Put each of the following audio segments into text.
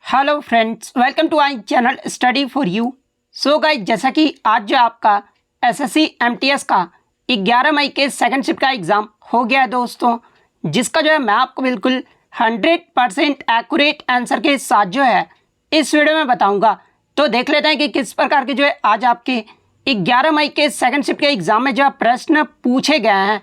Hello friends, welcome to our channel study for you. So guys, जैसा कि आज जो आपका एसएससी एमटीएस का 11 मई के सेकंड शिफ्ट का एग्ज़ाम हो गया है दोस्तों, जिसका जो है मैं आपको बिल्कुल 100% एक्यूरेट आंसर के साथ जो है इस वीडियो में बताऊंगा। तो देख लेते हैं कि किस प्रकार के जो है आज आपके 11 मई के सेकंड शिफ्ट के एग्ज़ाम में जो प्रश्न पूछे गए हैं।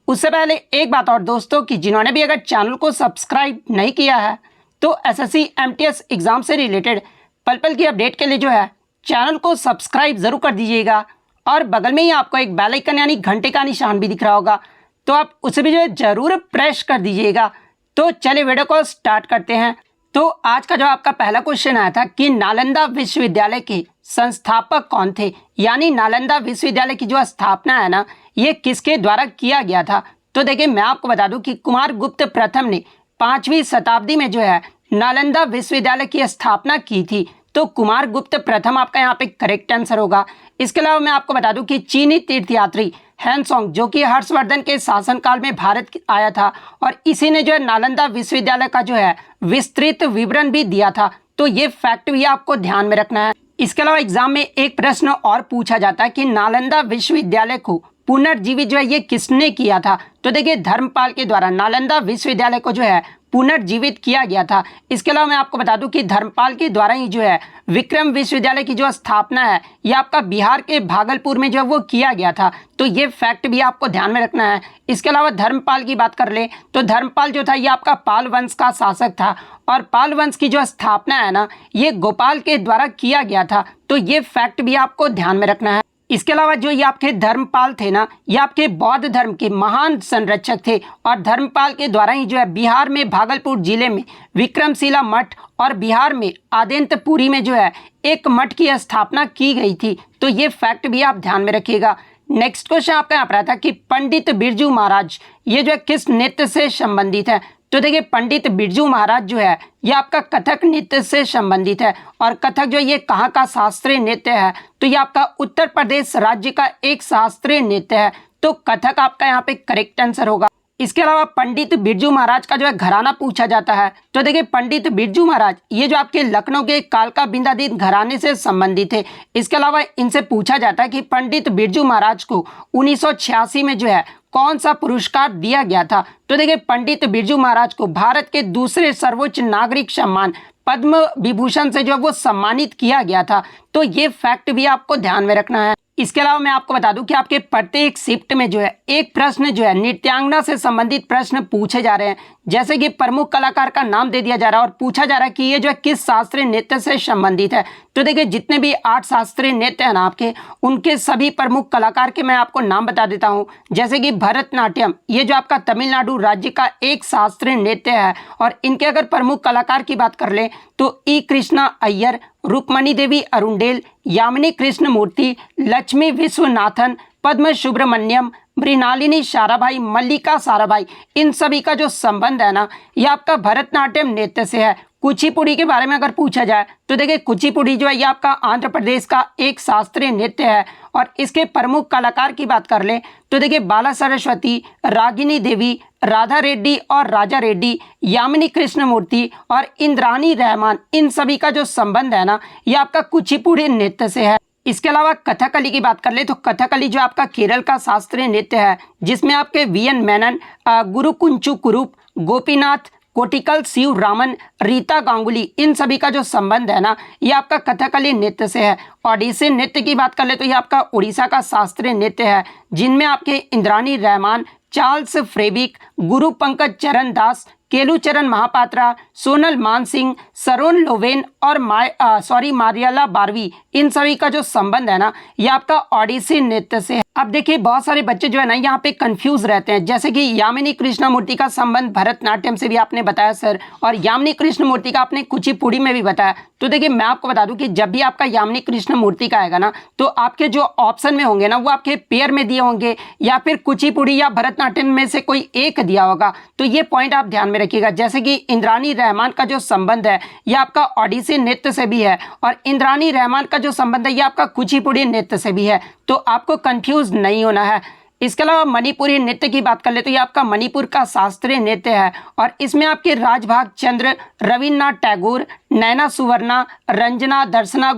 उससे पहले एक बात और दोस्तों, कि जिन्होंने भी अगर चैनल को सब्सक्राइब नहीं किया है तो एसएससी एमटीएस एग्ज़ाम से रिलेटेड पल पल की अपडेट के लिए जो है चैनल को सब्सक्राइब ज़रूर कर दीजिएगा। और बगल में ही आपको एक बेल आइकन यानी घंटे का निशान भी दिख रहा होगा, तो आप उसे भी जो है ज़रूर प्रेस कर दीजिएगा। तो चलिए वीडियो को स्टार्ट करते हैं। तो आज का जो आपका पहला क्वेश्चन आया था कि नालंदा विश्वविद्यालय के संस्थापक कौन थे, यानी नालंदा विश्वविद्यालय की जो स्थापना है ना, ये किसके द्वारा किया गया था। तो देखिए, मैं आपको बता दूं कि कुमारगुप्त प्रथम ने 5वीं शताब्दी में जो है नालंदा विश्वविद्यालय की स्थापना की थी। तो कुमारगुप्त प्रथम आपका यहाँ पे करेक्ट आंसर होगा। इसके अलावा मैं आपको बता दूं कि चीनी तीर्थयात्री हैंसोंग, जो कि हर्षवर्धन के शासनकाल में भारत आया था, और इसी ने जो है नालंदा विश्वविद्यालय का जो है विस्तृत विवरण भी दिया था। तो ये फैक्ट भी आपको ध्यान में रखना है। इसके अलावा एग्जाम में एक प्रश्न और पूछा जाता है कि नालंदा विश्वविद्यालय को पुनर्जीवित जो है ये किसने किया था। तो देखिए, धर्मपाल के द्वारा नालंदा विश्वविद्यालय को जो है पुनर्जीवित किया गया था। इसके अलावा मैं आपको बता दूं कि धर्मपाल के द्वारा ही जो है विक्रम विश्वविद्यालय की जो स्थापना है ये आपका बिहार के भागलपुर में जो है वो किया गया था। तो ये फैक्ट भी आपको ध्यान में रखना है। इसके अलावा धर्मपाल की बात कर ले तो धर्मपाल जो था ये आपका पाल वंश का शासक था, और पाल वंश की जो स्थापना है ना ये गोपाल के द्वारा किया गया था। तो ये फैक्ट भी आपको ध्यान में रखना है। इसके अलावा जो ये आपके धर्मपाल थे ना, ये आपके बौद्ध धर्म के महान संरक्षक थे, और धर्मपाल के द्वारा ही जो है बिहार में भागलपुर जिले में विक्रमशिला मठ और बिहार में आद्यंतपुरी में जो है एक मठ की स्थापना की गई थी। तो ये फैक्ट भी आप ध्यान में रखिएगा। नेक्स्ट क्वेश्चन आपका यहाँ पर आता है कि पंडित बिरजू महाराज ये जो है किस नृत्य से संबंधित है। तो देखिए, पंडित बिरजू महाराज जो है ये आपका कथक नृत्य से संबंधित है, और कथक जो ये कहाँ का शास्त्रीय नृत्य है, तो ये आपका उत्तर प्रदेश राज्य का एक शास्त्रीय नृत्य है। तो कथक आपका यहाँ पे करेक्ट आंसर होगा। इसके अलावा पंडित बिरजू महाराज का जो है घराना पूछा जाता है। तो देखिए, पंडित बिरजू महाराज ये जो आपके लखनऊ के कालका बिंदादीन घराने से संबंधित है। इसके अलावा इनसे पूछा जाता है कि पंडित बिरजू महाराज को 1986 में जो है कौन सा पुरस्कार दिया गया था। तो देखिए, पंडित बिरजू महाराज को भारत के दूसरे सर्वोच्च नागरिक सम्मान पद्म विभूषण से जो वो सम्मानित किया गया था। तो ये फैक्ट भी आपको ध्यान में रखना है। इसके अलावा मैं आपको बता दूं कि आपके प्रत्येक शिफ्ट में जो है एक प्रश्न जो है नृत्यांगना से संबंधित प्रश्न पूछे जा रहे हैं। जैसे कि प्रमुख कलाकार का नाम दे दिया जा रहा है और पूछा जा रहा है कि ये जो है किस शास्त्रीय नृत्य से संबंधित है। तो देखिए, जितने भी 8 शास्त्रीय नृत्य हैं ना आपके, उनके सभी प्रमुख कलाकार के मैं आपको नाम बता देता हूँ। जैसे कि भरतनाट्यम ये जो आपका तमिलनाडु राज्य का एक शास्त्रीय नृत्य है, और इनके अगर प्रमुख कलाकार की बात कर ले तो ई कृष्णा अय्यर, रुक्मणी देवी अरुंडेल, यामिनी कृष्ण मूर्ति, लक्ष्मी विश्वनाथन, पद्म सुब्रमण्यम, मृणालिनी साराभाई, मल्लिका साराभाई, इन सभी का जो संबंध है ना ये आपका भरतनाट्यम नृत्य से है। कुचिपुड़ी के बारे में अगर पूछा जाए तो देखिए, कुचिपुड़ी जो है ये आपका आंध्र प्रदेश का एक शास्त्रीय नृत्य है, और इसके प्रमुख कलाकार की बात कर ले तो देखिए, बाला सरस्वती, रागिनी देवी, राधा रेड्डी और राजा रेड्डी, यामिनी कृष्ण मूर्ति और इंद्रानी रहमान, इन सभी का जो संबंध है ना ये आपका कुचिपुड़ी नृत्य से है। इसके अलावा कथकली की बात कर ले तो कथकली जो आपका केरल का शास्त्रीय नृत्य है, जिसमें आपके वीएन मेनन, गुरु कुंचू कुरूप, गोपीनाथ कोटिकल, शिव रामन, रीता गांगुली, इन सभी का जो संबंध है ना ये आपका कथकली नृत्य से है। ओडिसी नृत्य की बात कर ले तो ये आपका उड़ीसा का शास्त्रीय नृत्य है, जिनमें आपके इंद्रानी रहमान, चार्ल्स फ्रेबिक, गुरु पंकज चरण दास, केलुचरण महापात्रा, सोनल मानसिंह, सरोन लोवेन और मारियाला बारवी, इन सभी का जो संबंध है ना ये आपका ओडिसी नृत्य से है। अब देखिए, बहुत सारे बच्चे जो है ना यहाँ पे कंफ्यूज रहते हैं। जैसे कि यामिनी कृष्णमूर्ति का संबंध भरतनाट्यम से भी आपने बताया सर, और यामिनी कृष्णमूर्ति का आपने कुचिपुड़ी में भी बताया। तो देखिए, मैं आपको बता दूं कि जब भी आपका यामिनी कृष्णमूर्ति का आएगा ना तो आपके जो ऑप्शन में होंगे ना वो आपके पेयर में दिए होंगे, या फिर कुचिपुड़ी या भरतनाट्यम में से कोई एक दिया होगा। तो ये पॉइंट आप ध्यान में रखिएगा। जैसे कि इंद्रानी रहमान का जो संबंध है ये आपका ओडिसी नृत्य से भी है, और इंद्रानी रहमान का जो संबंध है ये आपका कुचिपुड़ी नृत्य से भी है। तो आपको कंफ्यूज नहीं होना है। इसके अलावा मणिपुरी नृत्य की बात कर ले तो ये आपका मणिपुर का शास्त्रीय नृत्य है और इसमें आपके राजभाग चंद्र, रविन्द्रनाथ टैगोर, नैना सुवर्णा, रंजना, दर्शना,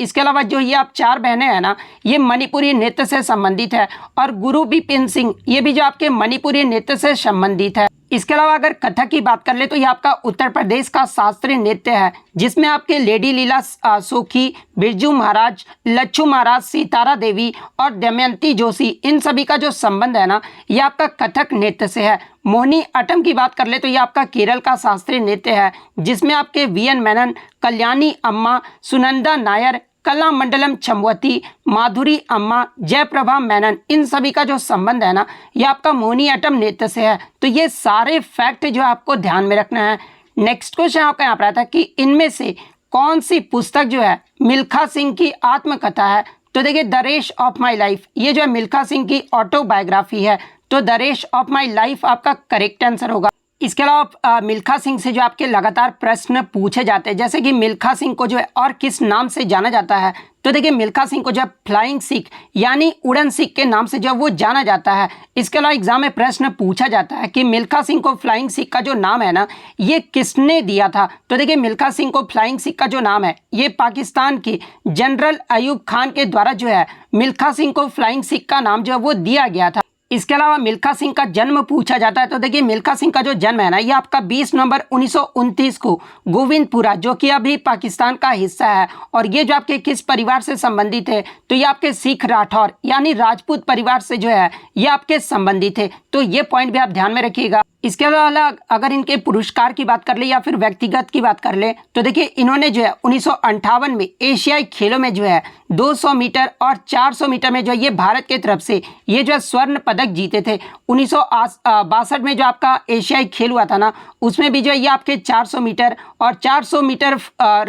इसके अलावा जो ये आप 4 बहनें हैं ना, ये मणिपुरी नृत्य से संबंधित है और गुरु बिपिन सिंह ये भी जो आपके मणिपुरी नृत्य से संबंधित है। इसके अलावा अगर कथक की बात कर ले तो ये आपका उत्तर प्रदेश का शास्त्रीय नृत्य है जिसमें आपके लेडी लीला सोखी, बिरजू महाराज, लच्छू महाराज, सितारा देवी और दमयंती जोशी इन सभी का जो संबंध है ना, ये आपका कथक नृत्य से है। मोहिनी अट्टम की बात कर ले तो ये आपका केरल का शास्त्रीय नृत्य है जिसमें आपके वीएन मेनन, कल्याणी अम्मा, सुनंदा नायर, कला मंडलम चमवती, माधुरी अम्मा, जयप्रभा मेनन इन सभी का जो संबंध है ना, ये आपका मोहिनी अट्टम नृत्य से है। तो ये सारे फैक्ट जो आपको ध्यान में रखना है। नेक्स्ट क्वेश्चन आपका यहाँ पर आता है कि इनमें से कौन सी पुस्तक जो है मिल्खा सिंह की आत्मकथा है। तो देखिए the race of my life ये जो है मिल्खा सिंह की ऑटोबायोग्राफी है, तो the race of my life आपका करेक्ट आंसर होगा। इसके अलावा मिल्खा सिंह से जो आपके लगातार प्रश्न पूछे जाते हैं, जैसे कि मिल्खा सिंह को जो है और किस नाम से जाना जाता है। तो देखिए मिल्खा सिंह को जो है फ्लाइंग सिख यानी उड़न सिख के नाम से जो है वो जाना जाता है। इसके अलावा एग्जाम में प्रश्न पूछा जाता है कि मिल्खा सिंह को फ्लाइंग सिख का जो नाम है ना, ये किसने दिया था। तो देखिए मिल्खा सिंह को फ्लाइंग सिख का जो नाम है ये पाकिस्तान के जनरल अयूब खान के द्वारा जो है मिल्खा सिंह को फ्लाइंग सिख का नाम जो है वो दिया गया था। इसके अलावा मिल्खा सिंह का जन्म पूछा जाता है। तो देखिए मिल्खा सिंह का जो जन्म है ना, ये आपका 20 नवंबर 1929 को गोविंदपुरा जो कि अभी पाकिस्तान का हिस्सा है, और ये जो आपके किस परिवार से संबंधित है, तो ये आपके सिख राठौर यानी राजपूत परिवार से जो है ये आपके संबंधित है। तो ये पॉइंट भी आप ध्यान में रखिएगा। इसके अलावा अगर इनके पुरस्कार की बात कर ले या फिर व्यक्तिगत की बात कर ले तो देखिए इन्होंने जो है 1958 में एशियाई खेलों में जो है 200 मीटर और 400 मीटर में जो है ये भारत की तरफ से ये जो है स्वर्ण पदक जीते थे। 1962 में जो आपका एशियाई खेल हुआ था ना, उसमें भी जो है ये आपके 400 मीटर और 400 मीटर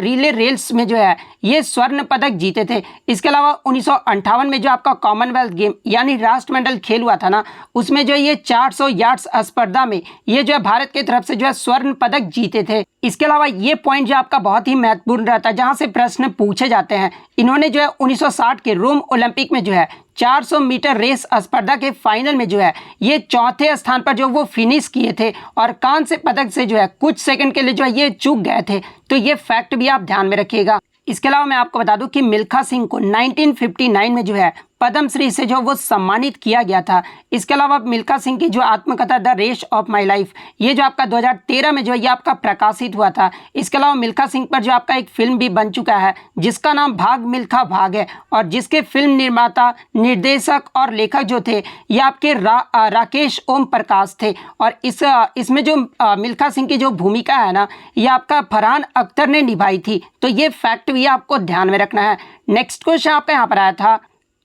रिले रेल्स में जो है ये स्वर्ण पदक जीते थे। इसके अलावा 1958 में जो आपका कॉमनवेल्थ गेम यानी राष्ट्रमंडल खेल हुआ था ना, उसमें जो ये 400 यार्ड्स स्पर्धा में ये जो है भारत की तरफ से जो है स्वर्ण पदक जीते थे। इसके अलावा ये पॉइंट जो आपका बहुत ही महत्वपूर्ण रहता है, जहां से प्रश्न पूछे जाते हैं। इन्होंने जो है 1960 के रोम ओलंपिक में जो है 400 मीटर रेस स्पर्धा के फाइनल में जो है ये चौथे स्थान पर जो वो फिनिश किए थे और कांस्य पदक से जो है कुछ सेकंड के लिए जो है ये चूक गए थे। तो ये फैक्ट भी आप ध्यान में रखिएगा। इसके अलावा मैं आपको बता दूं कि मिल्खा सिंह को 1959 में जो है पद्मश्री से जो वो सम्मानित किया गया था। इसके अलावा मिल्खा सिंह की जो आत्मकथा the race of my life ये जो आपका 2013 में जो ये आपका प्रकाशित हुआ था। इसके अलावा मिल्खा सिंह पर जो आपका एक फिल्म भी बन चुका है जिसका नाम भाग मिल्खा भाग है, और जिसके फिल्म निर्माता, निर्देशक और लेखक जो थे ये आपके राकेश ओम प्रकाश थे। और इसमें जो मिल्खा सिंह की जो भूमिका है ना, ये आपका फरहान अख्तर ने निभाई थी। तो ये फैक्ट भी आपको ध्यान में रखना है। नेक्स्ट क्वेश्चन आपका यहाँ पर आया था,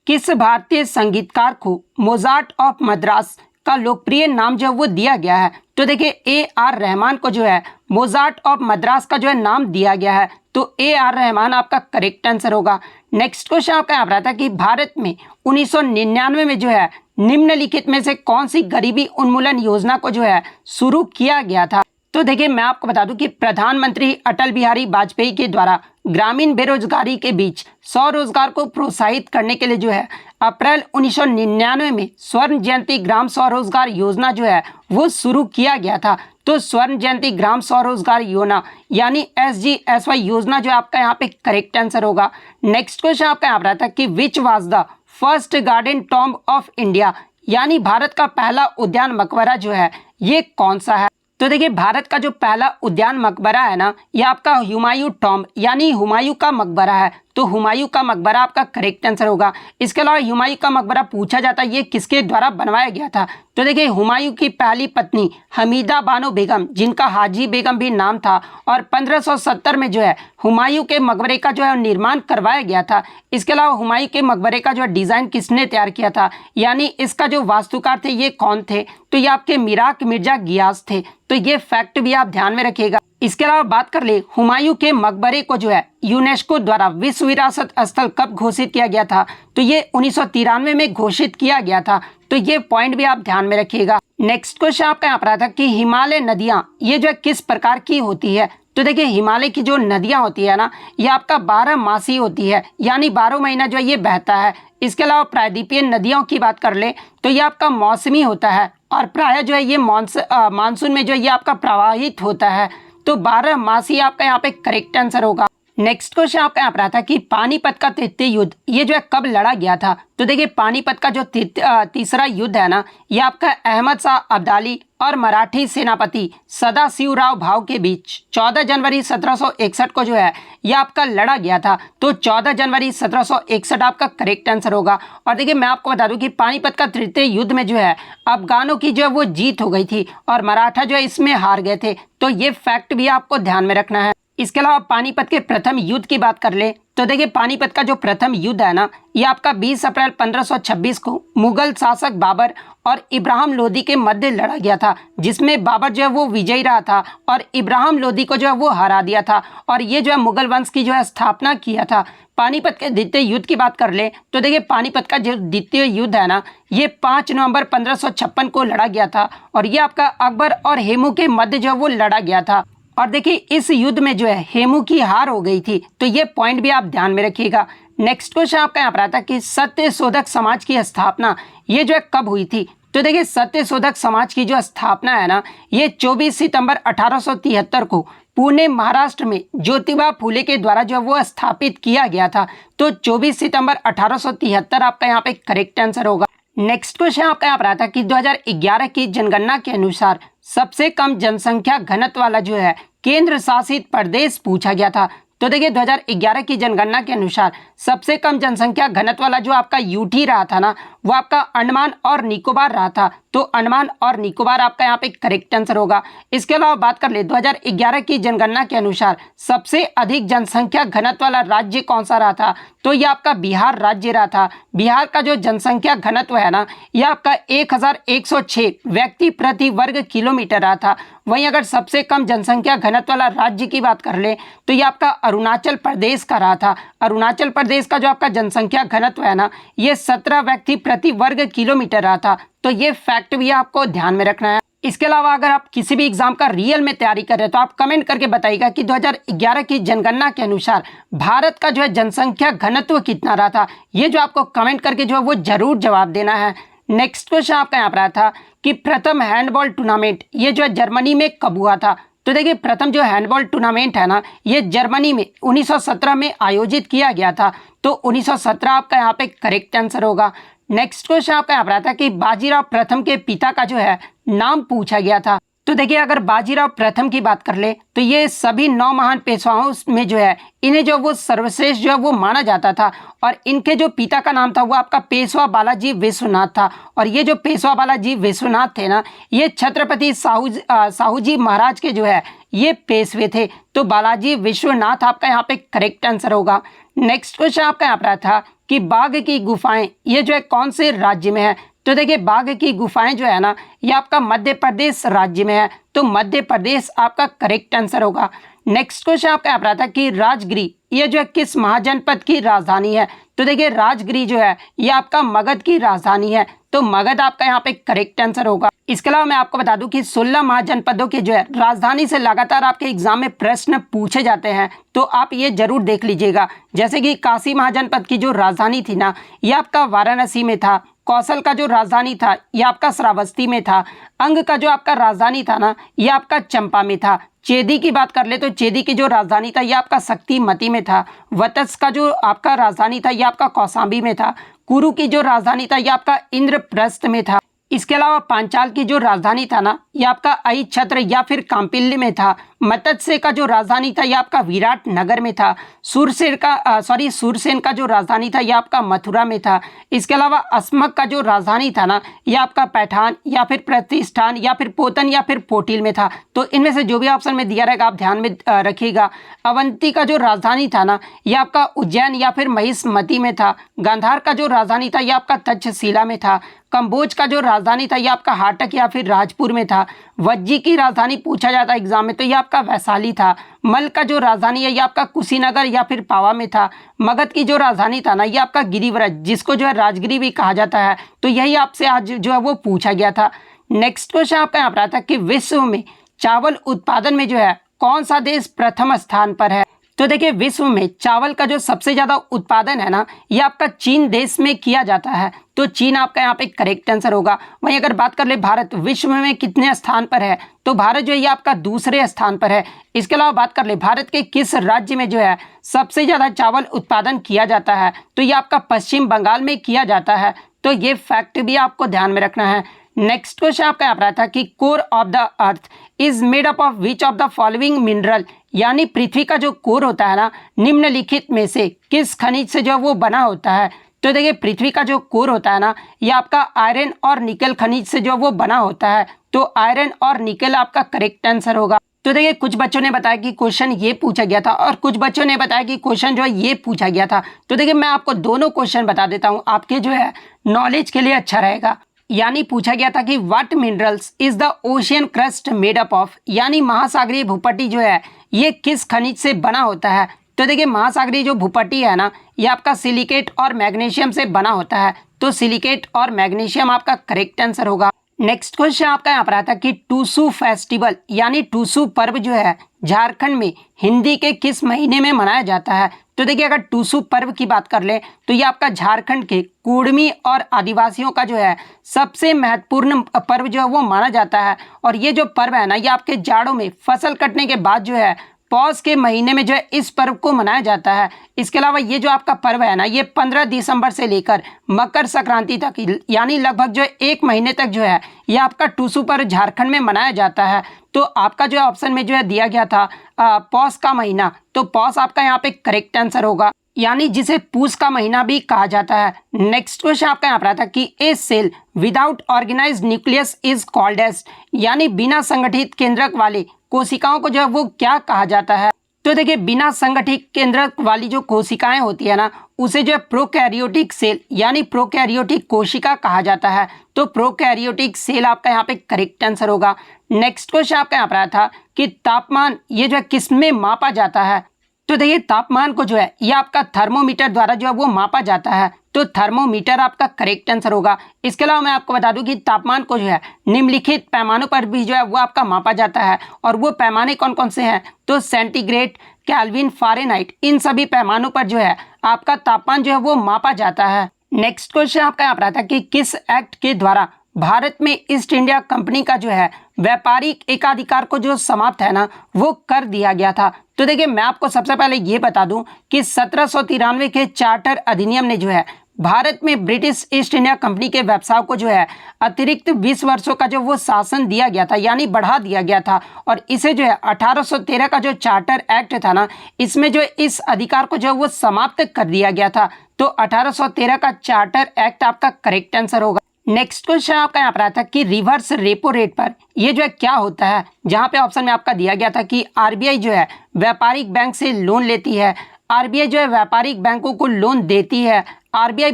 किस भारतीय संगीतकार को मोजार्ट ऑफ मद्रास का लोकप्रिय नाम जो है वो दिया गया है। तो देखिए AR रहमान को जो है मोजार्ट ऑफ मद्रास का जो है नाम दिया गया है। तो AR रहमान आपका करेक्ट आंसर होगा। नेक्स्ट क्वेश्चन आपका यहाँ पर आता है कि भारत में 1999 में जो है निम्नलिखित में से कौन सी गरीबी उन्मूलन योजना को जो है शुरू किया गया था। तो देखिए मैं आपको बता दूं कि प्रधानमंत्री अटल बिहारी वाजपेयी के द्वारा ग्रामीण बेरोजगारी के बीच स्वरोजगार को प्रोत्साहित करने के लिए जो है अप्रैल 1999 में स्वर्ण जयंती ग्राम स्वरोजगार योजना जो है वो शुरू किया गया था। तो स्वर्ण जयंती ग्राम स्वरोजगार योजना यानी SGSY योजना जो आपका यहाँ पे करेक्ट आंसर होगा। नेक्स्ट क्वेश्चन आपका यहाँ पर आता है कि which was the first garden tomb of India यानी भारत का पहला उद्यान मकबरा जो है ये कौन सा है। तो देखिए भारत का जो पहला उद्यान मकबरा है ना, ये आपका हुमायूं टॉम्ब यानी हुमायूं का मकबरा है। तो हुमायूं का मकबरा आपका करेक्ट आंसर होगा। इसके अलावा हुमायूं का मकबरा पूछा जाता है ये किसके द्वारा बनवाया गया था। तो देखिए हुमायूं की पहली पत्नी हमीदा बानो बेगम, जिनका हाजी बेगम भी नाम था, और 1570 में जो है हुमायूं के मकबरे का जो है निर्माण करवाया गया था। इसके अलावा हुमायूं के मकबरे का जो है डिज़ाइन किसने तैयार किया था यानी इसका जो वास्तुकार थे ये कौन थे। तो ये आपके मिराक मिर्जा गियास थे। तो ये फैक्ट भी आप ध्यान में रखिएगा। इसके अलावा बात कर ले हुमायूं के मकबरे को जो है यूनेस्को द्वारा विश्व विरासत स्थल कब घोषित किया गया था। तो ये 1993 में घोषित किया गया था। तो ये पॉइंट भी आप ध्यान में रखिएगा। नेक्स्ट क्वेश्चन आपका यहाँ पर आता है कि हिमालय नदियाँ ये जो है किस प्रकार की होती है। तो देखिए हिमालय की जो नदियाँ होती है ना, ये आपका 12 मासी होती है, यानी 12 महीना जो है ये बहता है। इसके अलावा प्रायद्वीपीय नदियों की बात कर ले तो ये आपका मौसमी होता है और प्रायः जो है ये मानसून में जो है ये आपका प्रवाहित होता है। तो 12 मासी आपका यहाँ पे करेक्ट आंसर होगा। नेक्स्ट क्वेश्चन आपका यहाँ पर आता है कि पानीपत का तृतीय युद्ध ये जो है कब लड़ा गया था। तो देखिए पानीपत का जो तीसरा युद्ध है ना, ये आपका अहमद शाह अब्दाली और मराठी सेनापति सदाशिवराव भाऊ के बीच 14 जनवरी 1761 को जो है ये आपका लड़ा गया था। तो 14 जनवरी 1761 आपका करेक्ट आंसर होगा। और देखिए मैं आपको बता दूं कि पानीपत का तृतीय युद्ध में जो है अफगानों की जो है वो जीत हो गई थी और मराठा जो है इसमें हार गए थे। तो ये फैक्ट भी आपको ध्यान में रखना है। इसके अलावा पानीपत के प्रथम युद्ध की बात कर ले तो देखिए पानीपत का जो प्रथम युद्ध है ना, ये आपका 20 अप्रैल 1526 को मुगल शासक बाबर और इब्राहिम लोदी के मध्य लड़ा गया था, जिसमें बाबर जो है वो विजयी रहा था और इब्राहिम लोदी को जो है वो हरा दिया था और ये जो है मुगल वंश की जो है स्थापना किया था। पानीपत के द्वितीय युद्ध की बात कर ले तो देखिए पानीपत का जो द्वितीय युद्ध है ना, ये 5 नवंबर 1556 को लड़ा गया था और ये आपका अकबर और हेमू के मध्य जो है वो लड़ा गया था। और देखिए इस युद्ध में जो है हेमू की हार हो गई थी, तो ये पॉइंट भी आप ध्यान में रखिएगा। नेक्स्ट क्वेश्चन आपका यहाँ पर आता है कि सत्य शोधक समाज की स्थापना ये जो है कब हुई थी। तो देखिए सत्य शोधक समाज की जो स्थापना है ना, ये 24 सितंबर 1873 को पुणे महाराष्ट्र में ज्योतिबा फूले के द्वारा जो है वो स्थापित किया गया था। तो 24 सितंबर 1873 आपका यहाँ पे करेक्ट आंसर होगा। नेक्स्ट क्वेश्चन आपका यहाँ पर आता है कि 2011 की जनगणना के अनुसार सबसे कम जनसंख्या घनत्व वाला जो है केंद्र शासित प्रदेश पूछा गया था। तो देखिए 2011 की जनगणना के अनुसार सबसे कम जनसंख्या घनत्व वाला जो आपका यूटी रहा था ना, वो आपका अंडमान और निकोबार रहा था। तो अंडमान और निकोबार आपका यहाँ पे करेक्ट आंसर होगा। इसके अलावा बात कर ले 2011 की जनगणना के अनुसार सबसे अधिक जनसंख्या घनत्व वाला राज्य कौन सा रहा था। तो ये आपका बिहार राज्य रहा था। बिहार का जो जनसंख्या घनत्व है ना, ये आपका 1106 व्यक्ति प्रति वर्ग किलोमीटर रहा था। वहीं अगर सबसे कम जनसंख्या घनत्व वाला राज्य की बात कर ले तो ये आपका अरुणाचल प्रदेश का रहा था। अरुणाचल प्रदेश का जो आपका जनसंख्या घनत्व है ना, ये 17 व्यक्ति प्रति वर्ग किलोमीटर रहा था। तो ये फैक्ट भी आपको ध्यान में रखना है। इसके अलावा अगर आप किसी भी एग्जाम का रियल में तैयारी कर रहे हैं तो आप कमेंट करके बताइएगा कि 2011 की जनगणना के अनुसार भारत का जो है जनसंख्या घनत्व कितना रहा था। ये जो आपको कमेंट करके जो है वो जरूर जवाब देना है। नेक्स्ट क्वेश्चन आपका यहाँ पर आया था कि प्रथम हैंडबॉल टूर्नामेंट ये जो है जर्मनी में कब हुआ था। तो देखिए प्रथम जो हैंडबॉल टूर्नामेंट है ना, ये जर्मनी में 1917 में आयोजित किया गया था। तो 1917 आपका यहाँ पे करेक्ट आंसर होगा। नेक्स्ट क्वेश्चन आपका यहाँ पर आता है कि बाजीराव प्रथम के पिता का जो है नाम पूछा गया था। तो देखिए अगर बाजीराव प्रथम की बात कर ले तो ये सभी 9 महान पेशवाओं में जो है इन्हें जो वो सर्वश्रेष्ठ जो है वो माना जाता था और इनके जो पिता का नाम था वो आपका पेशवा बालाजी विश्वनाथ था। और ये जो पेशवा बालाजी विश्वनाथ थे ना, ये छत्रपति साहूजी महाराज के जो है ये पेशवे थे। तो बालाजी विश्वनाथ आपका यहाँ पे करेक्ट आंसर होगा। नेक्स्ट क्वेश्चन आपका यहाँ पर था कि बाघ की गुफाएं ये जो है कौन से राज्य में है। तो देखिए बाघ की गुफाएं जो है ना, ये आपका मध्य प्रदेश राज्य में है। तो मध्य प्रदेश आपका करेक्ट आंसर होगा। नेक्स्ट क्वेश्चन आपका यहाँ पर था कि राजगिरी ये जो है किस महाजनपद की राजधानी है। तो देखिए राजगिरी जो है ये आपका मगध की राजधानी है। तो मगध आपका यहाँ पे करेक्ट आंसर होगा। इसके अलावा मैं आपको बता दूं कि 16 महाजनपदों के जो है राजधानी से लगातार आपके एग्जाम में प्रश्न पूछे जाते हैं, तो आप ये जरूर देख लीजिएगा। जैसे कि काशी महाजनपद की जो राजधानी थी ना, ये आपका वाराणसी में था। कौशल का जो राजधानी था ये आपका श्रावस्ती में था। अंग का जो आपका राजधानी था ना, ये आपका चंपा में था। चेदी की बात कर ले तो चेदी की जो राजधानी था ये आपका शक्तिमती में था। वत्स का जो आपका राजधानी था ये आपका कौशाम्बी में था। कुरु की जो राजधानी था ये आपका इंद्रप्रस्थ में था। इसके अलावा पांचाल की जो राजधानी था ना, ये आपका आई छत्र या फिर कांपिल्य में था। मत्स्य का जो राजधानी था ये आपका विराट नगर में था। सूरसेन का जो राजधानी था ये आपका मथुरा में था। इसके अलावा अस्मक का जो राजधानी था ना, ये आपका पैठान या फिर प्रतिष्ठान या फिर पोतन या फिर पोटिल में था। तो इनमें से जो भी ऑप्शन में दिया रहेगा आप ध्यान में रखिएगा। अवंती का जो राजधानी था ना, ये आपका उज्जैन या फिर महिष्मती में था। गांधार का जो राजधानी था ये आपका तक्षशिला में था। कंबोज का जो राजधानी था ये आपका हाटक या फिर राजपुर में था। वज्जी की राजधानी पूछा जाता है एग्जाम में, तो ये आपका वैशाली था। मल का जो राजधानी है ये आपका कुशीनगर या फिर पावा में था। मगध की जो राजधानी था ना, ये आपका गिरिव्रज, जिसको जो है राजगिरी भी कहा जाता है। तो यही आपसे आज जो है वो पूछा गया था। नेक्स्ट क्वेश्चन आपका यहाँ पर आता है कि विश्व में चावल उत्पादन में जो है कौन सा देश प्रथम स्थान पर है? तो देखिए विश्व में चावल का जो सबसे ज़्यादा उत्पादन है ना, ये आपका चीन देश में किया जाता है। तो चीन आपका यहाँ पे करेक्ट आंसर होगा। वहीं अगर बात कर ले भारत विश्व में कितने स्थान पर है, तो भारत जो है ये आपका दूसरे स्थान पर है। इसके अलावा बात कर ले भारत के किस राज्य में जो है सबसे ज़्यादा चावल उत्पादन किया जाता है, तो ये आपका पश्चिम बंगाल में किया जाता है। तो ये फैक्ट भी आपको ध्यान में रखना है। नेक्स्ट क्वेश्चन आपका यहाँ पर आता है कि core of the earth is made up of which of the following mineral, यानी पृथ्वी का जो कोर होता है ना, निम्नलिखित में से किस खनिज से जो वो बना होता है? तो देखिए पृथ्वी का जो कोर होता है ना, ये आपका आयरन और निकल खनिज से जो वो बना होता है। तो आयरन और निकल आपका करेक्ट आंसर होगा। तो देखिए कुछ बच्चों ने बताया कि क्वेश्चन ये पूछा गया था और कुछ बच्चों ने बताया कि क्वेश्चन जो है ये पूछा गया था। तो देखिए मैं आपको दोनों क्वेश्चन बता देता हूँ, आपके जो है नॉलेज के लिए अच्छा रहेगा। यानी पूछा गया था कि what minerals is the ocean crust made up of, यानी महासागरीय भूपट्टी जो है ये किस खनिज से बना होता है? तो देखिए महासागरीय जो भूपट्टी है ना, ये आपका सिलिकेट और मैग्नीशियम से बना होता है। तो सिलिकेट और मैग्नीशियम आपका करेक्ट आंसर होगा। नेक्स्ट क्वेश्चन आपका यहाँ पर आता है कि टूसू फेस्टिवल यानी टूसू पर्व जो है झारखंड में हिंदी के किस महीने में मनाया जाता है? तो देखिए अगर टूसू पर्व की बात कर ले तो ये आपका झारखंड के कुड़मी और आदिवासियों का जो है सबसे महत्वपूर्ण पर्व जो है वो माना जाता है। और ये जो पर्व है ना, ये आपके जाड़ों में फसल कटने के बाद जो है पौष के महीने में जो है इस पर्व को मनाया जाता है। इसके अलावा ये जो आपका पर्व है ना, ये 15 दिसंबर से लेकर मकर संक्रांति तक यानी लगभग जो है 1 महीने तक जो है ये आपका टूसू पर्व झारखंड में मनाया जाता है। तो आपका जो ऑप्शन में जो है दिया गया था पौष का महीना, तो पौष आपका यहाँ पे करेक्ट आंसर होगा, यानी जिसे पूष का महीना भी कहा जाता है। नेक्स्ट क्वेश्चन आपका यहाँ पर आता है कि a cell without organised nucleus is called as, यानी बिना संगठित केंद्रक वाले कोशिकाओं को जो है वो क्या कहा जाता है? तो देखिए बिना संगठित केंद्रक वाली जो कोशिकाएं होती है ना, उसे जो है प्रोकैरियोटिक सेल यानी प्रोकैरियोटिक कोशिका कहा जाता है। तो प्रोकैरियोटिक सेल आपका यहाँ पे करेक्ट आंसर होगा। नेक्स्ट क्वेश्चन आपका यहाँ पर आया था कि तापमान ये जो है किसमें मापा जाता है? तो देखिए तापमान को जो है ये आपका थर्मोमीटर द्वारा जो है वो मापा जाता है। तो थर्मोमीटर आपका करेक्ट आंसर होगा। इसके अलावा मैं आपको बता दूं कि तापमान को जो है निम्नलिखित पैमानों पर भी जो है वो आपका मापा जाता है। और वो पैमाने कौन कौन से हैं? तो सेंटीग्रेड, केल्विन, फ़ारेनहाइट, इन सभी पैमानों पर जो है आपका तापमान जो है वो मापा जाता है। नेक्स्ट क्वेश्चन आपका यहाँ पर आता है कि किस एक्ट के द्वारा भारत में ईस्ट इंडिया कंपनी का जो है व्यापारिक एकाधिकार को जो समाप्त है ना, वो कर दिया गया था? तो देखिए मैं आपको सबसे पहले ये बता दूं कि 1793 के चार्टर अधिनियम ने जो है भारत में ब्रिटिश ईस्ट इंडिया कंपनी के व्यवसाय को जो है अतिरिक्त 20 वर्षों का जो वो शासन दिया गया था, यानी बढ़ा दिया गया था। और इसे जो है 1813 का जो चार्टर एक्ट था ना, इसमें जो इस अधिकार को जो है वो समाप्त कर दिया गया था। तो 1813 का चार्टर एक्ट आपका करेक्ट आंसर होगा। नेक्स्ट क्वेश्चन आपका यहाँ पर आता है कि रिवर्स रेपो रेट पर ये जो है क्या होता है? जहाँ पे ऑप्शन में आपका दिया गया था कि आरबीआई जो है व्यापारिक बैंक से लोन लेती है, आरबीआई जो है व्यापारिक बैंकों को लोन देती है, आरबीआई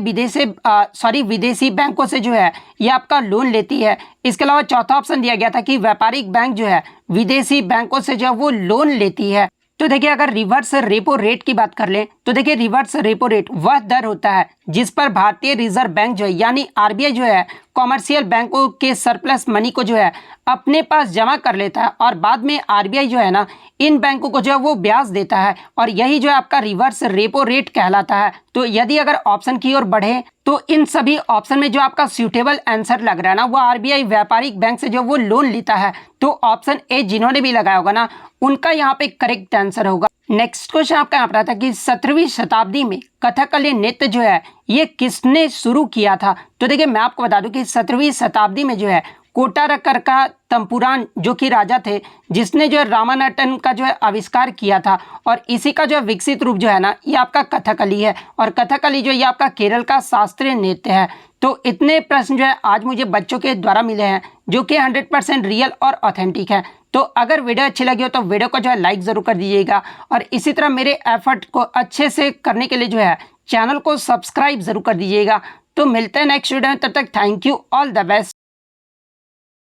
विदेशी बैंकों से जो है ये आपका लोन लेती है। इसके अलावा चौथा ऑप्शन दिया गया था कि व्यापारिक बैंक जो है विदेशी बैंकों से जो है वो लोन लेती है। तो देखिए अगर रिवर्स रेपो रेट की बात कर लें तो देखिए रिवर्स रेपो रेट वह दर होता है जिस पर भारतीय रिजर्व बैंक जो है यानी आरबीआई जो है कॉमर्शियल बैंकों के सरप्लस मनी को जो है अपने पास जमा कर लेता है और बाद में आरबीआई जो है ना इन बैंकों को जो है वो ब्याज देता है और यही जो है आपका रिवर्स रेपो रेट कहलाता है। तो यदि अगर ऑप्शन की ओर बढ़े तो इन सभी ऑप्शन में जो आपका सूटेबल आंसर लग रहा है ना वो आरबीआई व्यापारिक बैंक से जो वो लोन लेता है। तो ऑप्शन ए जिन्होंने भी लगाया होगा ना उनका यहाँ पे करेक्ट आंसर होगा। नेक्स्ट क्वेश्चन आपका यहाँ पर आता है कि 17वीं शताब्दी में कथकली नृत्य जो है ये किसने शुरू किया था? तो देखिए मैं आपको बता दूं कि 17वीं शताब्दी में जो है कोटारकर का तंपुरान जो कि राजा थे जिसने जो है रामानाटन का जो है आविष्कार किया था और इसी का जो है विकसित रूप जो है ना ये आपका कथकली है। और कथकली जो ये आपका केरल का शास्त्रीय नृत्य है। तो इतने प्रश्न जो है आज मुझे बच्चों के द्वारा मिले हैं जो कि 100% रियल और ऑथेंटिक है। तो अगर वीडियो अच्छी लगी हो तो वीडियो को जो है लाइक ज़रूर कर दीजिएगा और इसी तरह मेरे एफर्ट को अच्छे से करने के लिए जो है चैनल को सब्सक्राइब ज़रूर कर दीजिएगा। तो मिलते हैं नेक्स्ट वीडियो में, तब तक thank you, all the best.